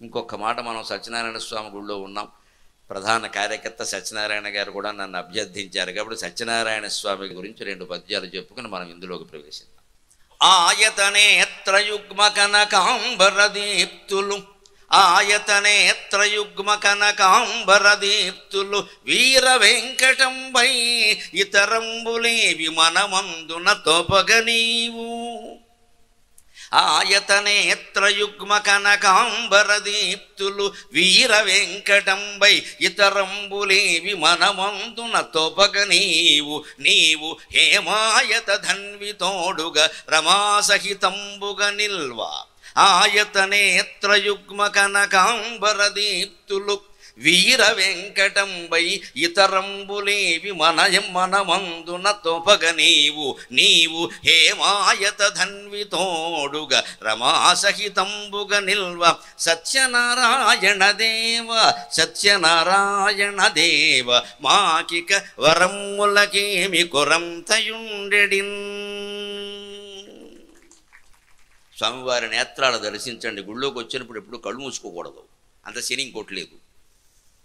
ఇంకొక మాట, మనం సత్యనారాయణ స్వామి గుడిలో ఉన్నాం. ప్రధాన కార్యకర్త సత్యనారాయణ గారు కూడా నన్ను అభ్యర్థించారు కాబట్టి సత్యనారాయణ స్వామి గురించి 2 పద్యాలు చెప్పుకుని మనం ఇందులోకి ప్రవేశిద్దాం. ఆయతనేత్రయుగ్మ కనకాంబరదీప్తులు, ఆయతనేత్రయుగ్మ కనకాంబరదీప్తులు, వీర వెంకటంబై ఇతరంబులేవి మనమందున తోపగ నీవు. ఆయతనేత్రయుగ్మ కనకాంబరదీప్తులు, వీర వెంకటంబై ఇతరంబులేవి మనమందున తోపగ నీవు. నీవు హేమాయత ధన్వితోడుగా రమాసహితంబుగా నిల్వ. ఆయతనేత్రయుగ్మ కనకాంబరదీప్తులు, వీర వెంకటంబై ఇతరంబులేవి మనమందున తోపగ నీవు. నీవు హేమాయత ధన్వితోడుగా రమాసహితంబుగా నిల్వ. సత్యనారాయణ దేవ, సత్యనారాయణ దేవ, మాకిక వరమ్ములకేమి కొరంతయుండెడిన్. స్వామివారి నేత్రాలు దర్శించండి. గుళ్ళోకి వచ్చినప్పుడు ఎప్పుడు కళ్ళు మూసుకోకూడదు, అంత శని ఇంకోట్లేదు.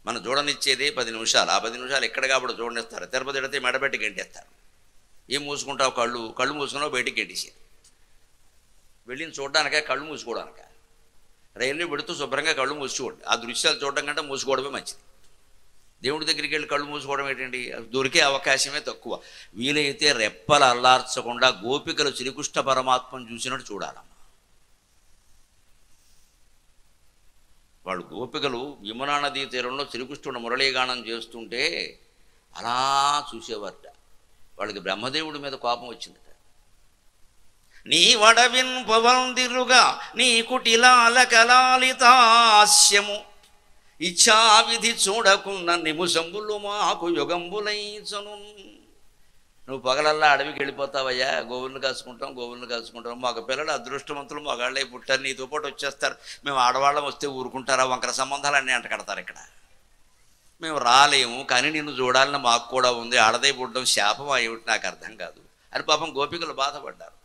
మనం చూడనిచ్చేదే 10 నిమిషాలు. ఆ 10 నిమిషాలు ఎక్కడ కాబట్టి చూడనిస్తారు. తిరుపతి ఎడితే మెడబెట్టి గంటేస్తారు. ఏం మూసుకుంటావు? కళ్ళు మూసుకున్నావు, బయటికి గంటేసారు. వెళ్ళిన చూడడానిక, కళ్ళు మూసుకోవడానిక? రైలు పెడుతూ శుభ్రంగా కళ్ళు మూసుకోండి. ఆ దృశ్యాలు చూడడం కంటే మూసుకోవడమే మంచిది. దేవుడి దగ్గరికి వెళ్ళి కళ్ళు మూసుకోవడం ఏంటండి? దొరికే అవకాశమే తక్కువ. వీలైతే రెప్పలు అల్లార్చకుండా గోపికలు శ్రీకృష్ణ పరమాత్మను చూసినట్టు చూడాలమ్మ. వాళ్ళు గోపికలు యమునా నదీ తీరంలో శ్రీకృష్ణుడు మురళీగానం చేస్తుంటే అలా చూసేవారట. వాళ్ళకి బ్రహ్మదేవుడి మీద కోపం వచ్చిందట. నీ వడవిన్ పవందిరుగా నీ కుటిలాల కలాలితాస్యము, ఇచ్చావిధి చూడకున్న నిముసంబులు మాకు యుగంబులైచను. నువ్వు పగలల్లా అడవికి వెళ్ళిపోతావయ్యా, గోవులను కాసుకుంటాం. మగ పిల్లలు అదృష్టవంతులు మగాళ్ళే పుట్టారు, నీతో పాటు వచ్చేస్తారు. మేము ఆడవాళ్ళం వస్తే ఊరుకుంటారా? వంకర సంబంధాలన్నీ అంట కడతారు ఇక్కడ. మేము రాలేము, కానీ నిన్ను చూడాలని మాకు కూడా ఉంది. ఆడదే పుట్టడం శాపం అయ్యేటి నాకు అర్థం కాదు అని పాపం గోపికలు బాధపడ్డారు.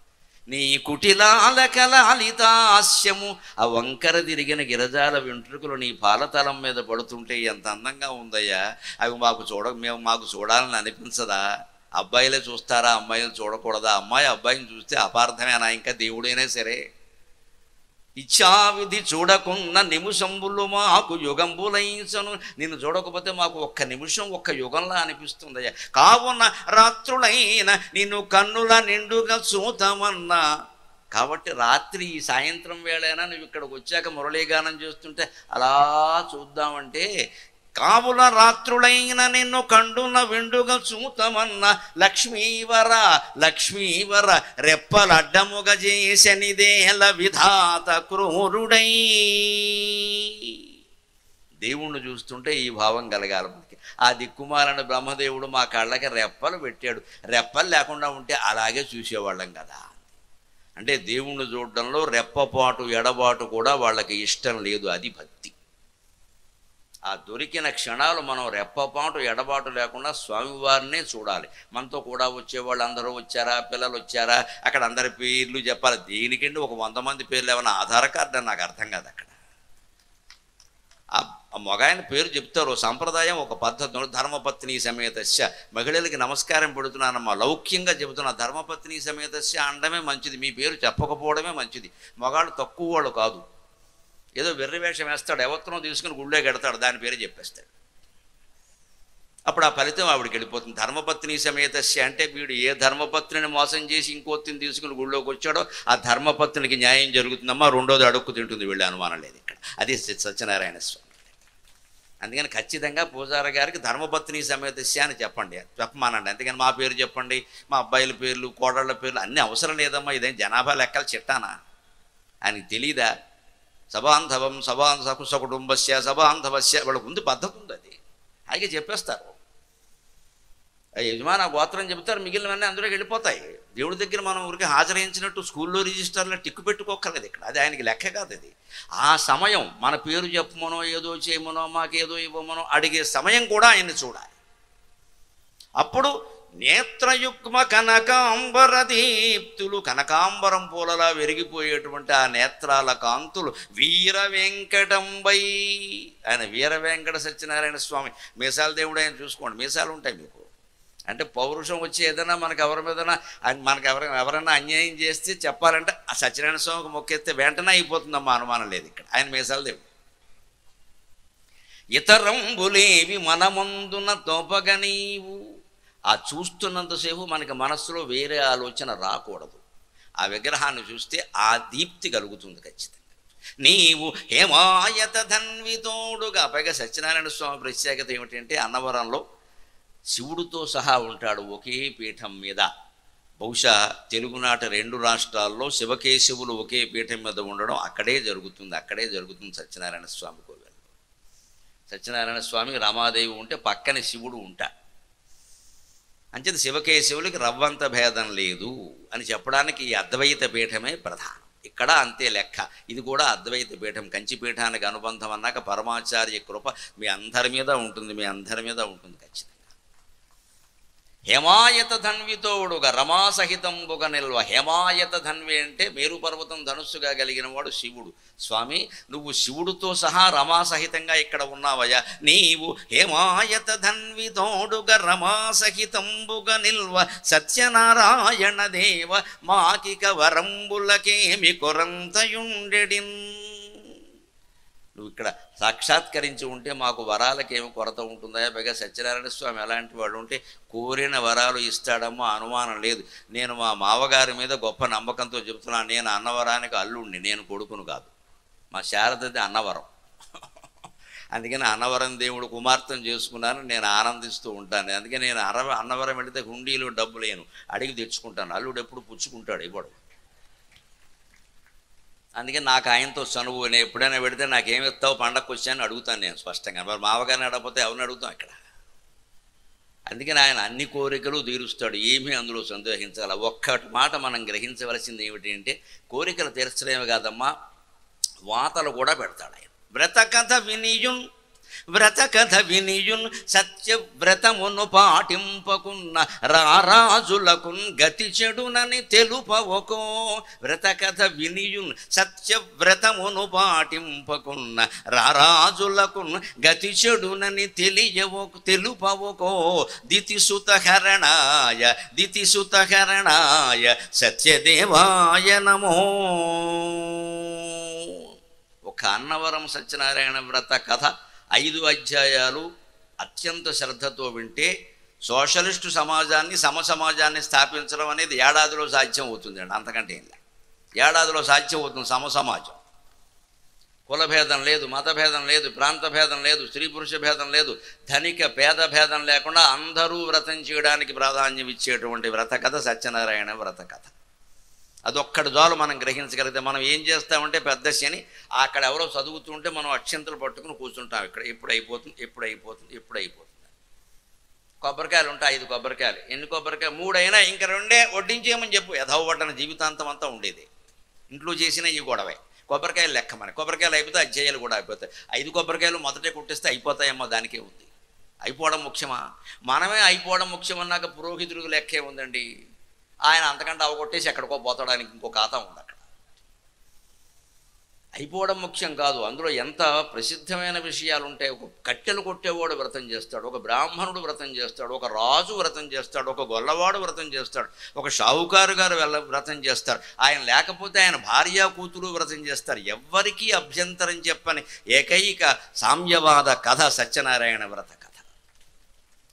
నీ కుటిలాల కలాలితాస్యము, ఆ వంకర తిరిగిన గిరజాల వెంట్రుకలు నీ పాలతలం మీద పడుతుంటే ఎంత అందంగా ఉందయ్యా. అవి మాకు చూడాలని అనిపించదా? అబ్బాయిలే చూస్తారా, అమ్మాయిలు చూడకూడదా? అమ్మాయి అబ్బాయిని చూస్తే అపార్థమేనా? ఇంకా దేవుడైనా సరే. ఇచ్చావిధి చూడకున్న నిమిషంబులు మాకు యుగంబులైంచను. నిన్ను చూడకపోతే మాకు ఒక్క నిమిషం ఒక్క యుగంలా అనిపిస్తుందయ్యా. కావున రాత్రులైన నిన్ను కన్నుల నిండుగా చూతామన్నా. కాబట్టి రాత్రి ఈ సాయంత్రం వేళైనా నువ్వు ఇక్కడికి వచ్చాక మురళీగానం చేస్తుంటే అలా చూద్దామంటే, కావుల రాత్రులైన నిన్ను కండున విండుగా చూతమన్న. లక్ష్మీవర రెప్పలడ్డముగ చేసనిదేల విధాత క్రూరుడై. దేవుణ్ణి చూస్తుంటే ఈ భావం కలగాలి మనకి. ఆ దిక్కుమాలని బ్రహ్మదేవుడు మా కళ్ళకి రెప్పలు పెట్టాడు. రెప్పలు లేకుండా ఉంటే అలాగే చూసేవాళ్ళం కదా. అంటే దేవుణ్ణి చూడడంలో రెప్పపాటు ఎడబాటు కూడా వాళ్ళకి ఇష్టం లేదు. అది భక్తి. ఆ దొరికిన క్షణాలు మనం రెప్పపాటు ఎడబాటు లేకుండా స్వామివారినే చూడాలి. మనతో కూడా వచ్చేవాళ్ళు అందరూ వచ్చారా, పిల్లలు వచ్చారా, అక్కడ అందరి పేర్లు చెప్పాలి. దేనికండి ఒక 100 మంది పేర్లు ఏమైనా ఆధార్ కార్డు అని నాకు అర్థం కాదు. అక్కడ ఆ మగాయన పేరు చెప్తారు. సంప్రదాయం, ఒక పద్ధతిలో ధర్మపత్ని సమేతస్య. మహిళలకి నమస్కారం పెడుతున్నానమ్మా, లౌక్యంగా చెబుతున్నా. ధర్మపత్ని సమేతస్య అనడమే మంచిది, మీ పేరు చెప్పకపోవడమే మంచిది. మగాళ్ళు తక్కువ వాళ్ళు కాదు. ఏదో వెర్రి వేషం వేస్తాడు, ఎవరినో తీసుకుని గుళ్ళో కడతాడు, దాని పేరు చెప్పేస్తాడు. అప్పుడు ఆ ఫలితం ఆవిడికి వెళ్ళిపోతుంది. ధర్మపత్ని సమేతస్య అంటే వీడు ఏ ధర్మపత్నిని మోసం చేసి ఇంకోతిని తీసుకుని గుళ్ళోకి వచ్చాడో ఆ ధర్మపత్నికి న్యాయం జరుగుతుందమ్మా. రెండోది అడుక్కు తింటుంది, వీళ్ళు అనుమానం లేదు ఇక్కడ. అది సత్యనారాయణ స్వామి. అందుకని ఖచ్చితంగా పూజారి గారికి ధర్మపత్ని సమేతస్య అని చెప్పమానండి. అందుకని మా పేరు చెప్పండి, మా అబ్బాయిల పేర్లు, కోడళ్ళ పేర్లు అన్నీ అవసరం లేదమ్మా. ఇదేం జనాభా లెక్కలు చిట్టానా? ఆయనకి తెలీదా? సబాంధవం సకుటుంబస్య సబాంధవస్య. వాళ్ళకు ఉంది, పద్ధతి ఉంది. అది అలాగే చెప్పేస్తారు. యజమాని ఆ గోత్రం చెబుతారు, మిగిలినవన్నీ అందులోకి వెళ్ళిపోతాయి. దేవుడి దగ్గర మనం ఊరికి హాజరించినట్టు స్కూల్లో రిజిస్టర్లో టిక్కు పెట్టుకోక్కర్లేదు ఇక్కడ. అది ఆయనకి లెక్క కాదు. అది ఆ సమయం మన పేరు చెప్పమనో ఏదో చేయమనో మాకేదో ఇవ్వమనో అడిగే సమయం కూడా ఆయన్ని చూడాలి. అప్పుడు నేత్రయుగ్మ కనకాంబర దీప్తులు, కనకాంబరం పూలలా వెరిగిపోయేటువంటి ఆ నేత్రాల కాంతులు. వీర వెంకటంబై, ఆయన వీర వెంకట సత్యనారాయణ స్వామి. మీసాల దేవుడు ఆయన చూసుకోండి, మీసాలు ఉంటాయి మీకు. అంటే పౌరుషం వచ్చి ఏదైనా మనకు ఎవరి మీదైనా ఎవరైనా అన్యాయం చేస్తే చెప్పాలంటే ఆ సత్యనారాయణ స్వామికి మొక్కేస్తే వెంటనే అయిపోతుందమ్మా, అనుమానం లేదు. ఇక్కడ ఆయన మీసాల దేవుడు. ఇతరంబులేవి మనమందున తోపగనీవు, ఆ చూస్తున్నంతసేపు మనకి మనస్సులో వేరే ఆలోచన రాకూడదు. ఆ విగ్రహాన్ని చూస్తే ఆ దీప్తి కలుగుతుంది ఖచ్చితంగా. నీవు హేమాయత ధన్వితోడుగా. పైగా సత్యనారాయణ స్వామి ప్రత్యేకత ఏమిటంటే అన్నవరంలో శివుడితో సహా ఉంటాడు ఒకే పీఠం మీద. బహుశా తెలుగునాట 2 రాష్ట్రాల్లో శివకేశవులు ఒకే పీఠం మీద ఉండడం అక్కడే జరుగుతుంది సత్యనారాయణ స్వామి కోవిల్లో. సత్యనారాయణ స్వామికి రమాదేవి ఉంటే పక్కన శివుడు ఉంటాడు. అంచేత శివకేశవులకి రవ్వంత భేదం లేదు అని చెప్పడానికి ఈ అద్వైత పీఠమే ప్రధానం. ఇక్కడ అంతే లెక్క. ఇది కూడా అద్వైత పీఠం. కంచిపీఠానికి అనుబంధం అన్నాక పరమాచార్య కృప మీ అందరి మీద ఉంటుంది ఖచ్చితంగా. హేమాయత ధన్వితోడుగా రమాసహితంబుగా నిల్వ. హేమాయత ధన్వి అంటే మేరు పర్వతం ధనుస్సుగా కలిగిన వాడు శివుడు. స్వామి నువ్వు శివుడితో సహా రమాసహితంగా ఇక్కడ ఉన్నావయ్యా. నీవు హేమాయత ధన్వితోడుగా రమాసహితంబుగా నిల్వ. సత్యనారాయణ దేవ మాకిక వరంబులకేమి కొరంతయుండెడిన్. నువ్వు ఇక్కడ సాక్షాత్కరించి ఉంటే మాకు వరాలకేమి కొరత ఉంటుందా? పైగా సత్యనారాయణ స్వామి ఎలాంటి వాడు ఉంటే కోరిన వరాలు ఇస్తాడమ్మో అనుమానం లేదు. నేను మా మావగారి మీద గొప్ప నమ్మకంతో చెబుతున్నాను. నేను అన్నవరానికి అల్లుడిని, నేను కొడుకును కాదు. మా శారదది అన్నవరం. అందుకని అన్నవరం దేవుడు కుమార్తెను చేసుకున్నాను, నేను ఆనందిస్తూ ఉంటాను. అందుకే నేను అన్నవరం వెళితే హుండీలో డబ్బు లేను, అడిగి తెచ్చుకుంటాను. అల్లుడు ఎప్పుడు పుచ్చుకుంటాడు, ఇవ్వడు. అందుకే నాకు ఆయనతో చనువు. నేను ఎప్పుడైనా పెడితే నాకేమి ఇస్తావు పండగకు వచ్చాయని అడుగుతాను నేను స్పష్టంగా. మరి మావగారిని అడగకపోతే ఎవరిని అడుగుతాం ఇక్కడ. అందుకని ఆయన అన్ని కోరికలు తీరుస్తాడు, ఏమీ అందులో సందేహించాలి. ఒక్కటి మాట మనం గ్రహించవలసింది ఏమిటి అంటే కోరికలు తీర్చలేము కాదమ్మా, వాతలు కూడా పెడతాడు ఆయన. వ్రతకథ వినియున్ సత్యవ్రతమును పాటింపకున్న రారాజులకున్ గతి చెడునని తెలుపవకో. వ్రతకథ వినియున్ సత్యవ్రతమును పాటింపకున్న రారాజులకున్ గతి చెడునని తెలుపవకో. దితిసుతహరణాయ సత్యదేవాయ నమో. ఒక అన్నవరం సత్యనారాయణ వ్రత కథ 5 అధ్యాయాలు అత్యంత శ్రద్ధతో వింటే సోషలిస్టు సమాజాన్ని సమసమాజాన్ని స్థాపించడం అనేది ఏడాదిలో సాధ్యం అవుతుందండి. అంతకంటే ఏం లేదు. ఏడాదిలో సాధ్యం అవుతుంది సమసమాజం. కులభేదం లేదు, మతభేదం లేదు, ప్రాంత భేదం లేదు, స్త్రీ పురుష భేదం లేదు, ధనిక పేద భేదం లేకుండా అందరూ వ్రతం చేయడానికి ప్రాధాన్యం ఇచ్చేటువంటి వ్రత కథ సత్యనారాయణ వ్రత కథ. అదొక్కటి చాలు మనం గ్రహించగలిగితే. మనం ఏం చేస్తామంటే పెద్ద శని అక్కడ ఎవరో చదువుతుంటే మనం అక్షంతలు పట్టుకుని కూర్చుంటాం. ఇక్కడ ఎప్పుడు అయిపోతుంది. కొబ్బరికాయలు ఉంటాయి, 5 కొబ్బరికాయలు. ఎన్ని కొబ్బరికాయలు? 3 అయినా ఇంకా 2 వడ్డించేయమని చెప్పు. యథావడ్డన జీవితాంతం అంతా ఉండేది. ఇంట్లో చేసిన ఈ గొడవే. కొబ్బరికాయలు లెక్క మన. కొబ్బరికాయలు అయిపోతే అధ్యాయాలు కూడా అయిపోతాయి. 5 కొబ్బరికాయలు మొదటే కొట్టిస్తే అయిపోతాయమ్మా, దానికే ఉంది. అయిపోవడం ముఖ్యమా? మనమే అయిపోవడం ముఖ్యమన్నాక పురోహితుడికి లెక్కే ఉందండి. ఆయన అంతకంటే అవగొట్టేసి ఎక్కడికో పోతాడానికి ఇంకో ఖాతా ఉంది అక్కడ. అయిపోవడం ముఖ్యం కాదు, అందులో ఎంత ప్రసిద్ధమైన విషయాలు ఉంటాయి. ఒక కట్టెలు కొట్టేవాడు వ్రతం చేస్తాడు, ఒక బ్రాహ్మణుడు వ్రతం చేస్తాడు, ఒక రాజు వ్రతం చేస్తాడు, ఒక గొల్లవాడు వ్రతం చేస్తాడు, ఒక షావుకారు గారు వ్రతం చేస్తారు. ఆయన లేకపోతే ఆయన భార్య కూతురు వ్రతం చేస్తారు. ఎవ్వరికీ అభ్యంతరం చెప్పని ఏకైక సామ్యవాద కథ సత్యనారాయణ వ్రత కథ.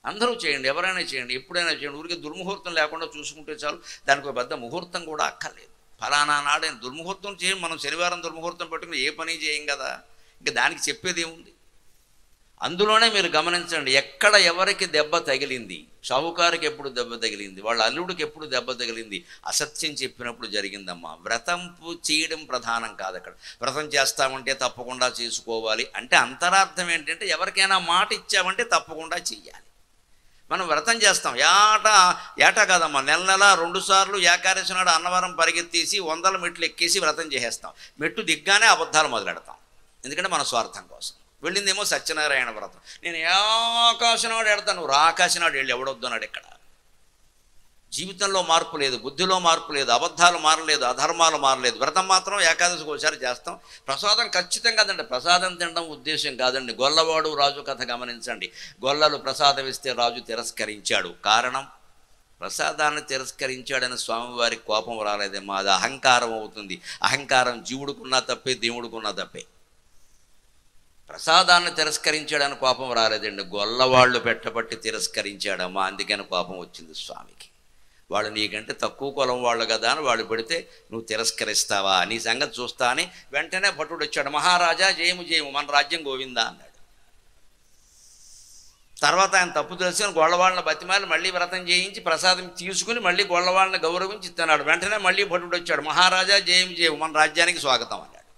అందరూ చేయండి, ఎవరైనా చేయండి, ఎప్పుడైనా చేయండి. ఊరికి దుర్ముహూర్తం లేకుండా చూసుకుంటే చాలు. దానికి ఒక పెద్ద ముహూర్తం కూడా అక్కర్లేదు. ఫలానా నాడైన దుర్ముహూర్తం చేయం. మనం శనివారం దుర్ముహూర్తం పెట్టుకుని ఏ పని చేయం కదా. ఇంకా దానికి చెప్పేది ఏముంది? అందులోనే మీరు గమనించండి, ఎక్కడ ఎవరికి దెబ్బ తగిలింది. షావుకారుకి ఎప్పుడు దెబ్బ తగిలింది, వాళ్ళ అల్లుడికి ఎప్పుడు దెబ్బ తగిలింది. అసత్యం చెప్పినప్పుడు జరిగిందమ్మా. వ్రతం చేయడం ప్రధానం కాదు అక్కడ. వ్రతం చేస్తామంటే తప్పకుండా చేసుకోవాలి అంటే అంతరార్థం ఏంటంటే ఎవరికైనా మాట ఇచ్చామంటే తప్పకుండా చెయ్యాలి. మనం వ్రతం చేస్తాం, ఏటా కాదమ్మా, నెల 2 సార్లు ఏకాదశి నాడు అన్నవరం పరిగెత్తేసి 100 మెట్లు ఎక్కేసి వ్రతం చేసేస్తాం. మెట్టు దిగ్గానే అబద్ధాలు మొదలెడతాం. ఎందుకంటే మన స్వార్థం కోసం. వెళ్ళిందేమో సత్యనారాయణ వ్రతం. నేను ఆకాశం నాడు ఎడతాను, నువ్వు ఆకాశం నాడు వెళ్ళి ఎవడొద్దున్నాడు ఇక్కడ. జీవితంలో మార్పు లేదు, బుద్ధిలో మార్పు లేదు, అబద్ధాలు మారలేదు, అధర్మాలు మారలేదు. వ్రతం మాత్రం ఏకాదశికి ఒకసారి చేస్తాం. ప్రసాదం ఖచ్చితంగా కాదండి, ప్రసాదం తినడం ఉద్దేశం కాదండి. గొల్లవాడు రాజు కథ గమనించండి. గొల్లలు ప్రసాదం ఇస్తే రాజు తిరస్కరించాడు. కారణం, ప్రసాదాన్ని తిరస్కరించాడని స్వామివారికి కోపం రాలేదేమో, అది అహంకారం అవుతుంది. అహంకారం జీవుడుకున్నా తప్పే, దేవుడుకున్నా తప్పే. ప్రసాదాన్ని తిరస్కరించాడని కోపం రాలేదండి, గొల్లవాళ్ళు పెట్టబట్టి తిరస్కరించాడమ్మా, అందుకని కోపం వచ్చింది స్వామికి. వాళ్ళు నీకంటే తక్కువ కులం వాళ్ళు కదా అని వాళ్ళు పెడితే నువ్వు తిరస్కరిస్తావా, నీ సంగతి చూస్తా అని వెంటనే భటుడు వచ్చాడు. మహారాజా జయము జయము, మన రాజ్యం గోవిందా అన్నాడు. తర్వాత ఆయన తప్పు తెలుసుకొని గొల్లవాళ్ళని బతిమాలి మళ్ళీ వ్రతం చేయించి ప్రసాదం తీసుకుని మళ్ళీ గొల్లవాళ్ళని గౌరవించి ఇస్తున్నాడు. వెంటనే మళ్ళీ భటుడు వచ్చాడు. మహారాజా జయము జయము, మన రాజ్యానికి స్వాగతం అన్నాడు.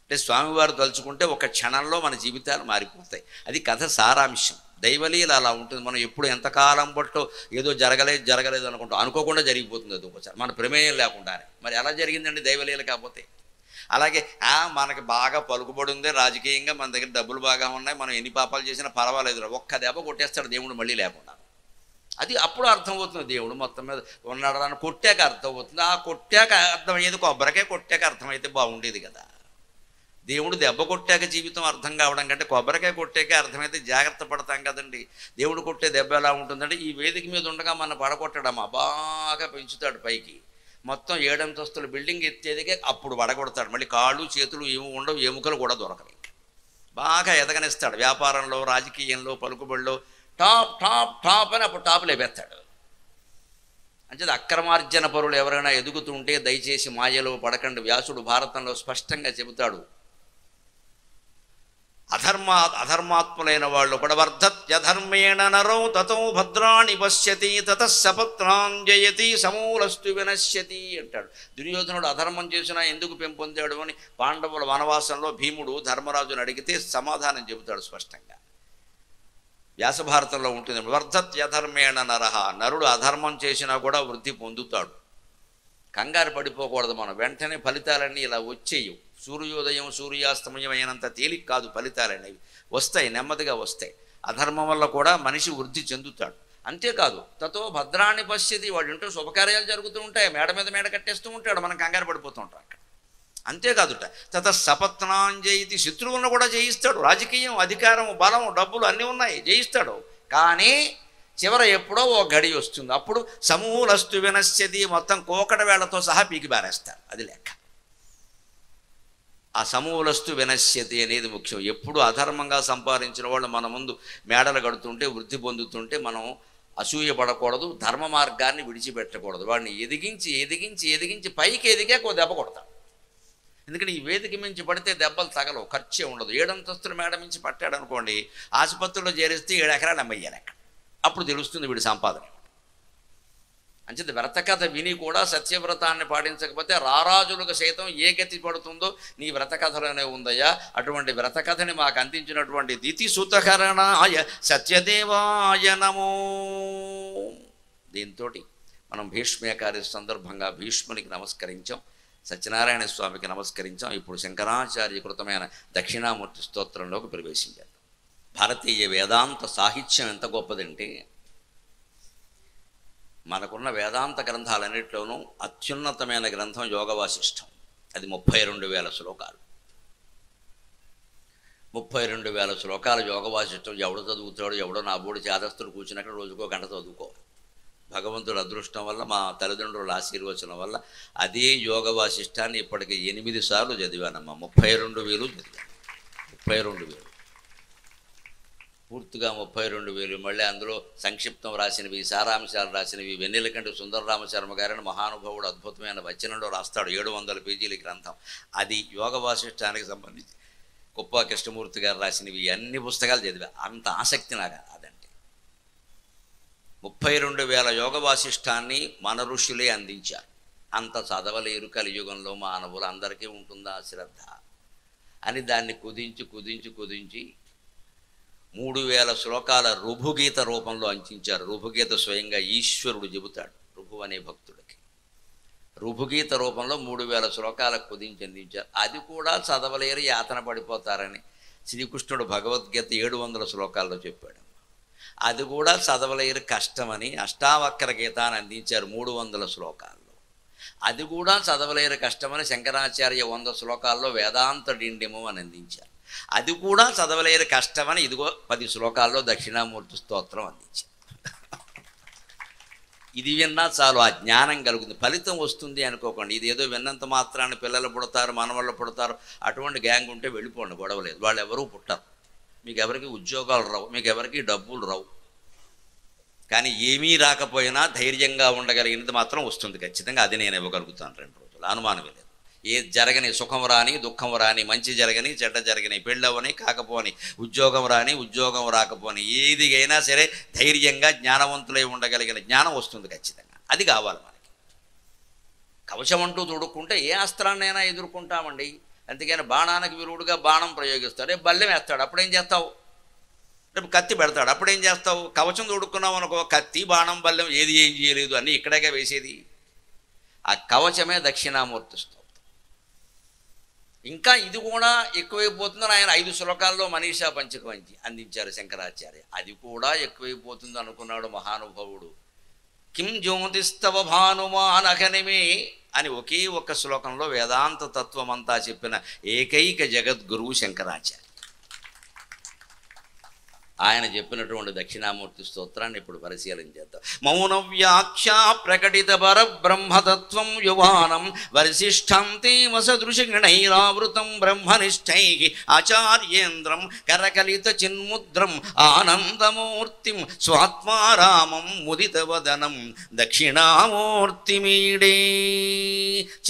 అంటే స్వామివారు తలుచుకుంటే ఒక క్షణంలో మన జీవితాలు మారిపోతాయి. అది కథ సారాంశం. దైవలీల అలా ఉంటుంది. మనం ఎప్పుడు ఎంతకాలం బట్టో ఏదో జరగలేదు అనుకోకుండా జరిగిపోతుంది అది ఒకసారి, మన ప్రమేయం లేకుండానే. మరి ఎలా జరిగిందండి దైవలీల కాకపోతే? అలాగే మనకి బాగా పలుకుబడి ఉంది రాజకీయంగా, మన దగ్గర డబ్బులు బాగా ఉన్నాయి, మనం ఎన్ని పాపాలు చేసినా పర్వాలేదు, ఒక్క దెబ్బ కొట్టేస్తాడు దేవుడు మళ్ళీ లేకుండా. అది అప్పుడు అర్థమవుతుంది దేవుడు మొత్తం మీద ఉన్నాడు అని. కొట్టాక అర్థమవుతుంది. ఆ కొట్టాక అర్థమయ్యేది కొబ్బరికాయ కొట్టాక అర్థమైతే బాగుండేది కదా. దేవుడు దెబ్బ కొట్టాక జీవితం అర్థం కావడం కంటే కొబ్బరికాయ కొట్టాక అర్థమైతే జాగ్రత్త పడతాం కదండి. దేవుడు కొట్టే దెబ్బ ఎలా ఉంటుందంటే, ఈ వేదిక మీద ఉండగా మన పడగొట్టడమ్మా బాగా పెంచుతాడు పైకి, మొత్తం 7 అంతస్తుల బిల్డింగ్ ఎత్తేదికే అప్పుడు పడగొడతాడు. మళ్ళీ కాళ్ళు చేతులు ఏమి ఉండవు, ఎముకలు కూడా దొరకవు. బాగా ఎదగనిస్తాడు. వ్యాపారంలో, రాజకీయంలో, పలుకుబడిలో టాప్ టాప్ టాప్ అని అప్పుడు టాప్ లేపేస్తాడు. అంచేది అక్రమార్జన పరులు ఎవరైనా ఎదుగుతుంటే దయచేసి మాయలో పడకండి. వ్యాసుడు భారతంలో స్పష్టంగా చెబుతాడు, అధర్మాత్ములైన వాళ్ళు పడవర్ధత్యధర్మేణ నరో తతో భద్రాణి పశ్యతి తతః సపత్నాంజయతి సమూలస్తు వినశ్యతి అంటాడు. దుర్యోధనుడు అధర్మం చేసినా ఎందుకు పెంపొందాడు అని పాండవుల వనవాసంలో భీముడు ధర్మరాజుని అడిగితే సమాధానం చెబుతాడు స్పష్టంగా. వ్యాసభారతంలో ఉంటుంది, వర్ధత్యధర్మేణ నరహ, నరుడు అధర్మం చేసినా కూడా వృద్ధి పొందుతాడు. కంగారు పడిపోకూడదు మనం. వెంటనే ఫలితాలన్నీ ఇలా వచ్చేయు. సూర్యోదయం సూర్యాస్తమయం అయినంత తేలిక కాదు ఫలితాలనేవి, వస్తాయి, నెమ్మదిగా వస్తాయి. అధర్మం వల్ల కూడా మనిషి వృద్ధి చెందుతాడు. అంతేకాదు తతో భద్రాన్ని పశ్యతి, వాడు ఇంటూ శుభకార్యాలు జరుగుతూ ఉంటాయి, మేడ మీద మేడ కట్టేస్తూ ఉంటాడు, మనం కంగారు పడిపోతూ ఉంటాం అక్కడ. అంతేకాదుట తత సపత్నాంజయితి, శత్రువులను కూడా జయిస్తాడు. రాజకీయం, అధికారం, బలం, డబ్బులు అన్నీ ఉన్నాయి, జయిస్తాడు. కానీ చివర ఎప్పుడో ఓ గడి వస్తుంది, అప్పుడు సమూలస్తు వినశ్యతి, మొత్తం కోకట వేళ్లతో సహా పీకి బారేస్తారు. అది లెక్క. ఆ సమూలస్తు వినశ్యతి అనేది ముఖ్యం. ఎప్పుడు అధర్మంగా సంపాదించిన వాళ్ళు మన ముందు మేడలు కడుతుంటే, వృద్ధి పొందుతుంటే మనం అసూయ పడకూడదు, ధర్మ మార్గాన్ని విడిచిపెట్టకూడదు. వాడిని ఎదిగించి ఎదిగించి ఎదిగించి పైకి ఎదిగాక ఓ దెబ్బ కొడతాడు. ఎందుకంటే ఈ వేదిక మించి పడితే దెబ్బలు తగలవు, ఖర్చే ఉండదు. 7 అంతస్తుల మేడ మించి పట్టాడు అనుకోండి, ఆసుపత్రిలో చేరిస్తే 7 ఎకరాలు అమ్మయ్యాలి అక్కడ. అప్పుడు తెలుస్తుంది వీడి సంపాదన. అంచేత వ్రతకథ విని కూడా సత్యవ్రతాన్ని పాటించకపోతే రారాజులకు సైతం ఏ గతి పడుతుందో నీ వ్రతకథలోనే ఉందయ్యా. అటువంటి వ్రతకథని మాకు అందించినటువంటి దితిసుతకరణాయ సత్యదేవాయ నమో. దీంతో మనం భీష్మేకాదశి సందర్భంగా భీష్మునికి నమస్కరించాం, సత్యనారాయణ స్వామికి నమస్కరించాం. ఇప్పుడు శంకరాచార్య కృతమైన దక్షిణామూర్తి స్తోత్రంలోకి ప్రవేశించారు. భారతీయ వేదాంత సాహిత్యం ఎంత గొప్పదంటే, మనకున్న వేదాంత గ్రంథాలన్నింటిలోనూ అత్యున్నతమైన గ్రంథం యోగవాసిష్టం. అది 32,000 శ్లోకాలు. 32,000 శ్లోకాల యోగవాసిష్టం ఎవడు చదువుతాడు? ఎవడో నా బోడి చేదస్తుడు కూర్చున్నక్కడ రోజుకో గంట చదువుకోవాలి. భగవంతుడు అదృష్టం వల్ల, మా తల్లిదండ్రుల ఆశీర్వచనం వల్ల అదే యోగవాసిష్టాన్ని ఇప్పటికి 8 సార్లు చదివానమ్మా. 32,000 చదివాను. 32,000 పూర్తిగా 32,000. మళ్ళీ అందులో సంక్షిప్తం రాసినవి, సారాంశాలు రాసినవి. వెన్నెలకంటి సుందరరామశర్మ గారిని మహానుభావుడు అద్భుతమైన వచనంలో రాస్తాడు. 700 పేజీల గ్రంథం అది. యోగ వాసిష్టానికి సంబంధించి కుప్ప కృష్ణమూర్తి గారు రాసినవి అన్ని పుస్తకాలు చదివా. అంత ఆసక్తి నాకు అదంటే. 32,000 యోగ వాసిష్టాన్ని మన ఋషులే అందించారు. అంత చదవలేరు కలియుగంలో మానవులు, అందరికీ ఉంటుందా శ్రద్ధ అని దాన్ని కుదించి కుదించి కుదించి 3,000 శ్లోకాల రుభుగీత రూపంలో అందించారు. రుభుగీత స్వయంగా ఈశ్వరుడు చెబుతాడు రుభు అనే భక్తుడికి. రుభుగీత రూపంలో 3,000 శ్లోకాలకు కుదించి అందించారు. అది కూడా చదవలేరు, యాతన పడిపోతారని శ్రీకృష్ణుడు భగవద్గీత 700 శ్లోకాల్లో చెప్పాడు. అది కూడా చదవలేరు కష్టమని అష్టావక్ర గీతాన్ని అందించారు 300 శ్లోకాల్లో. అది కూడా చదవలేరు కష్టమని శంకరాచార్య 100 శ్లోకాల్లో వేదాంత డిండిము అని అందించారు. అది కూడా చదవలేరు కష్టమని ఇదిగో 10 శ్లోకాల్లో దక్షిణామూర్తి స్తోత్రం అందించారు. ఇది విన్నా చాలు ఆ జ్ఞానం కలుగుతుంది, ఫలితం వస్తుంది అనుకోకండి. ఇది ఏదో విన్నంత మాత్రాన్ని పిల్లలు పుడతారు, మనవాళ్ళు పుడతారు, అటువంటి గ్యాంగ్ ఉంటే వెళ్ళిపోండి, గొడవలేదు. వాళ్ళు ఎవరూ పుట్టరు, మీకు ఎవరికి ఉద్యోగాలు రావు, మీకు ఎవరికి డబ్బులు రావు. కానీ ఏమీ రాకపోయినా ధైర్యంగా ఉండగలిగినది మాత్రం వస్తుంది ఖచ్చితంగా. అది నేను ఇవ్వగలుగుతాను 2 రోజులు, అనుమానమే లేదు. ఏది జరగని, సుఖం రాని దుఃఖం రాని, మంచి జరగని చెడ్డ జరగని, పెళ్ళవని కాకపోని, ఉద్యోగం రాని ఉద్యోగం రాకపోని, ఏది అయినా సరే ధైర్యంగా జ్ఞానవంతులై ఉండగలిగిన జ్ఞానం వస్తుంది ఖచ్చితంగా. అది కావాలి మనకి. కవచం అంటూ తొడుక్కుంటే ఏ అస్త్రాన్నైనా ఎదుర్కొంటామండి. అందుకని బాణానికి విరుడుగా బాణం ప్రయోగిస్తాడు, రేపు బల్లెం వేస్తాడు, అప్పుడేం చేస్తావు? రేపు కత్తి పెడతాడు, అప్పుడేం చేస్తావు? కవచం తొడుక్కున్నావు అనుకో, కత్తి బాణం బల్లెం ఏది ఏం చేయలేదు, అన్నీ ఇక్కడేగా వేసేది. ఆ కవచమే దక్షిణామూర్తి స్తోత్రం. ఇంకా ఇది కూడా ఎక్కువైపోతుందని ఆయన 5 శ్లోకాల్లో మనీషా పంచకం అందించారు శంకరాచార్య. అది కూడా ఎక్కువైపోతుంది అనుకున్నాడు మహానుభావుడు. కిం జ్యోతిస్తవ భానుమానఘనిమే అని ఒకే ఒక్క శ్లోకంలో వేదాంత తత్వం అంతా చెప్పిన ఏకైక జగద్గురువు శంకరాచార్య. ఆయన చెప్పినటువంటి దక్షిణామూర్తి స్తోత్రాన్ని ఇప్పుడు పరిశీలన చేద్దాం. మౌన వ్యాఖ్యా ప్రకటిత పరబ్రహ్మతత్వం యువానం వరిశిష్టం తేమ సదృశగణైరావృతం బ్రహ్మనిష్టై ఆచార్యేంద్రం కరకలిత చిన్ముద్రం ఆనందమూర్తిం స్వాత్మారామం ముదితవదనం దక్షిణామూర్తిమీడే.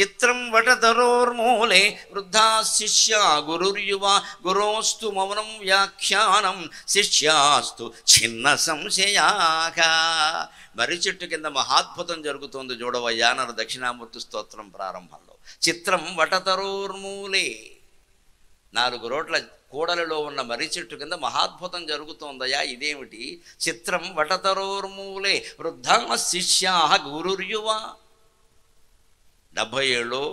చిత్రం వటతరోర్మూలే వృద్ధా శిష్యా గురుర్యువ గురోస్తు మౌనం వ్యాఖ్యానం శిష్యాస్తు చిన్న సంశయాక. మర్రి చెట్టు కింద మహాద్భుతం జరుగుతోంది చూడవయ్యా అన్నారు దక్షిణామూర్తి స్తోత్రం ప్రారంభంలో. చిత్రం వటతరోర్మూలే, 4 రోడ్ల కూడలిలో ఉన్న మర్రి చెట్టు కింద మహాద్భుతం జరుగుతోందయ్యా. ఇదేమిటి? చిత్రం వటతరోర్మూలే వృద్ధా శిష్యా గురుర్యువ. 70 ఏళ్ళు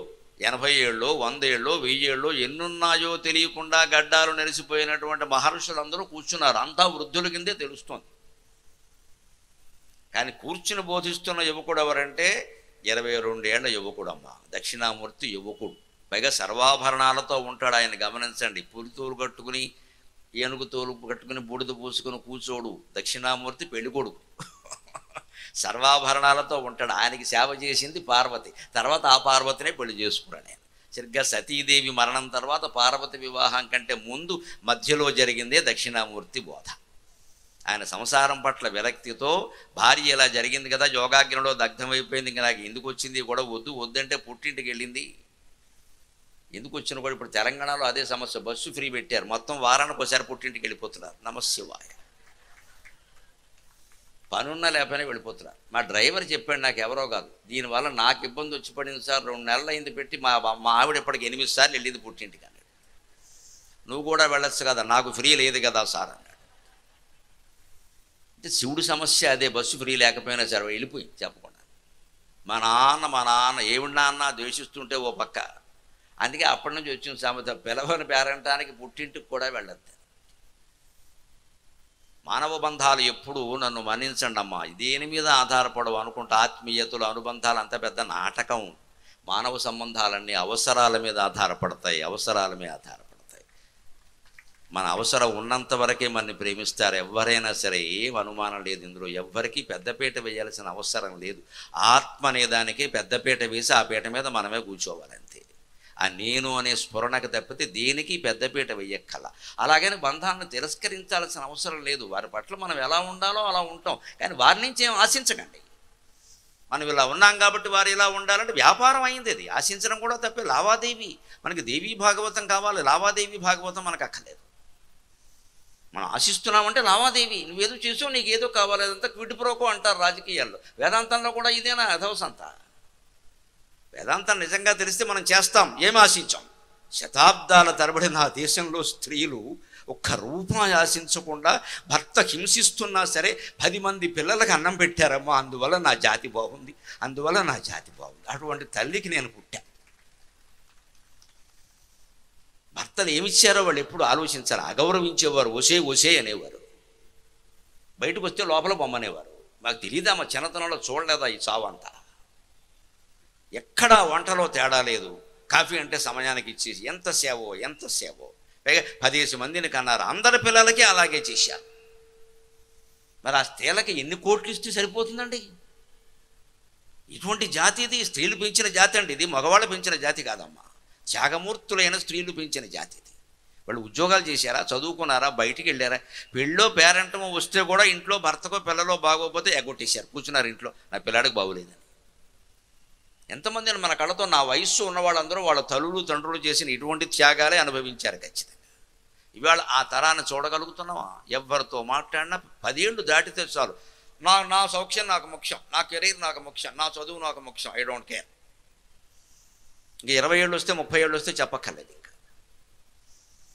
80 ఏళ్ళు 100 ఏళ్ళు 1000 ఏళ్ళు ఎన్నున్నాయో తెలియకుండా గడ్డాలు నెరిసిపోయినటువంటి మహర్షులందరూ కూర్చున్నారు. అంతా వృద్ధుల కిందే తెలుస్తోంది. కానీ కూర్చుని బోధిస్తున్న యువకుడు ఎవరంటే 22 ఏళ్ల యువకుడు అమ్మ. దక్షిణామూర్తి యువకుడు, పైగా సర్వాభరణాలతో ఉంటాడు. ఆయన గమనించండి, పులితోలు కట్టుకుని ఏనుగు తోలు కట్టుకుని బూడిద పూసుకుని కూర్చోడు. దక్షిణామూర్తి పెళ్ళికొడుకు, సర్వాభరణాలతో ఉంటాడు. ఆయనకి సేవ చేసింది పార్వతి, తర్వాత ఆ పార్వతినే పెళ్లి చేసుకున్నాడు ఆయన. సరిగ్గా సతీదేవి మరణం తర్వాత పార్వతి వివాహం కంటే ముందు మధ్యలో జరిగిందే దక్షిణామూర్తి బోధ. ఆయన సంసారం పట్ల విరక్తితో భార్య ఇలా జరిగింది కదా, యోగాగ్నిలో దగ్ధమైపోయింది, ఇంకా నాకు ఎందుకు వచ్చింది కూడా వద్దంటే పుట్టింటికి వెళ్ళింది. ఎందుకు వచ్చిన కూడా ఇప్పుడు తెలంగాణలో అదే సమస్య, బస్సు ఫ్రీ పెట్టారు, మొత్తం వారానికి ఒకసారి పుట్టింటికి వెళ్ళిపోతున్నారు. నమశివాయ. పనున్న లేకపోయినా వెళ్ళిపోతున్నారు. మా డ్రైవర్ చెప్పాడు, నాకు ఎవరో కాదు, దీనివల్ల నాకు ఇబ్బంది వచ్చి పడింది సార్, 2 నెలలు అయింది పెట్టి, మా ఆవిడ ఇప్పటికి 8 సార్లు వెళ్ళింది పుట్టింటికి అన్నాడు. నువ్వు కూడా వెళ్ళొచ్చు కదా, నాకు ఫ్రీ లేదు కదా సార్ అన్నాడు. అంటే శివుడి సమస్య అదే, బస్సు ఫ్రీ లేకపోయినా సరే వెళ్ళిపోయింది చెప్పకుండా. మా నాన్న ఏమిడి నాన్న ద్వేషిస్తుంటే ఓ పక్క. అందుకే అప్పటి నుంచి వచ్చిన సామెత, పిలవని పేరంటానికి పుట్టింటికి కూడా వెళ్ళొద్దు. మానవ బంధాలు ఎప్పుడు నన్ను మన్నించండి అమ్మా, దేని మీద ఆధారపడవు అనుకుంటా. ఆత్మీయతలు అనుబంధాలు అంత పెద్ద నాటకం. మానవ సంబంధాలన్నీ అవసరాల మీద ఆధారపడతాయి, అవసరాల మీద ఆధారపడతాయి. మన అవసరం ఉన్నంత వరకే మనని ప్రేమిస్తారు ఎవరైనా సరే, ఏం అనుమానం లేదు ఇందులో. ఎవ్వరికీ పెద్దపీట వేయాల్సిన అవసరం లేదు. ఆత్మ అనే దానికి పెద్దపీట వేసి ఆ పీట మీద మనమే కూర్చోవాలి అంతే. ఆ నేను అనే స్ఫురణకు తప్పితే దేనికి పెద్దపీట వెయ్యక్కల. అలాగని బంధాలను తిరస్కరించాల్సిన అవసరం లేదు. వారి పట్ల మనం ఎలా ఉండాలో అలా ఉంటాం, కానీ వారి నుంచి ఏం ఆశించకండి. మనం ఇలా ఉన్నాం కాబట్టి వారు ఇలా ఉండాలంటే వ్యాపారం అయింది, అది ఆశించడం కూడా తప్పే. లావాదేవీ, మనకి దేవీ భాగవతం కావాలి, లావాదేవీ భాగవతం మనకు అక్కర్లేదు. మనం ఆశిస్తున్నామంటే లావాదేవీ, నువ్వేదో చేసావు నీకేదో కావాలి, అదంతా క్విడ్ ప్రోకో అంటారు రాజకీయాల్లో. వేదాంతంలో కూడా ఇదేనా అధవసంతా? వేదాంతం నిజంగా తెలిస్తే మనం చేస్తాం, ఏమి ఆశించాం. శతాబ్దాల తరబడి నా దేశంలో స్త్రీలు ఒక్క రూపాయి ఆశించకుండా భర్త హింసిస్తున్నా సరే 10 మంది పిల్లలకు అన్నం పెట్టారమ్మా, అందువల్ల నా జాతి బాగుంది, అందువల్ల నా జాతి బాగుంది. అటువంటి తల్లికి నేను పుట్టా. భర్తలు ఏమిచ్చారో వాళ్ళు ఎప్పుడు ఆలోచించాలి. అగౌరవించేవారు, ఒసే ఒసే అనేవారు. బయటకు వస్తే లోపల బొమ్మనేవారు. మాకు తెలియదా, మా చిన్నతనంలో చూడలేదా ఈ చావు అంతా? ఎక్కడా వంటలో తేడా లేదు. కాఫీ అంటే సమయానికి ఇచ్చేసి ఎంత సేవో. పైగా 10 మందిని కన్నారు, అందరి పిల్లలకి అలాగే చేశారు. మరి ఆ స్త్రీలకి ఎన్ని కోట్లు ఇస్తే సరిపోతుందండి? ఇటువంటి జాతి ఇది, స్త్రీలు పెంచిన జాతి అండి ఇది, మగవాళ్ళు పెంచిన జాతి కాదమ్మా. త్యాగమూర్తులైన స్త్రీలు పెంచిన జాతి ఇది. వాళ్ళు ఉద్యోగాలు చేశారా, చదువుకున్నారా, బయటికి వెళ్ళారా? పెళ్ళో పేరెంటమో వస్తే కూడా ఇంట్లో భర్తకో పిల్లలో బాగోకపోతే ఎగ్గొట్టేశారు, కూర్చున్నారు ఇంట్లో, నా పిల్లాడికి బాగోలేదని. ఎంతమంది మన కళ్ళతో నా వయస్సు ఉన్న వాళ్ళందరూ వాళ్ళ తల్లులు తండ్రులు చేసిన ఇటువంటి త్యాగాలే అనుభవించారు ఖచ్చితంగా. ఇవాళ ఆ తరాన్ని చూడగలుగుతున్నావా? ఎవరితో మాట్లాడినా 10 ఏళ్ళు దాటితే చాలు, నా సౌఖ్యం నాకు ముఖ్యం, నా కెరీర్ నాకు ముఖ్యం, నా చదువు నాకు ముఖ్యం, ఐ డోంట్ కేర్. ఇంక 20 ఏళ్ళు వస్తే 30 ఏళ్ళు వస్తే చెప్పక్కర్లేదు. ఇంకా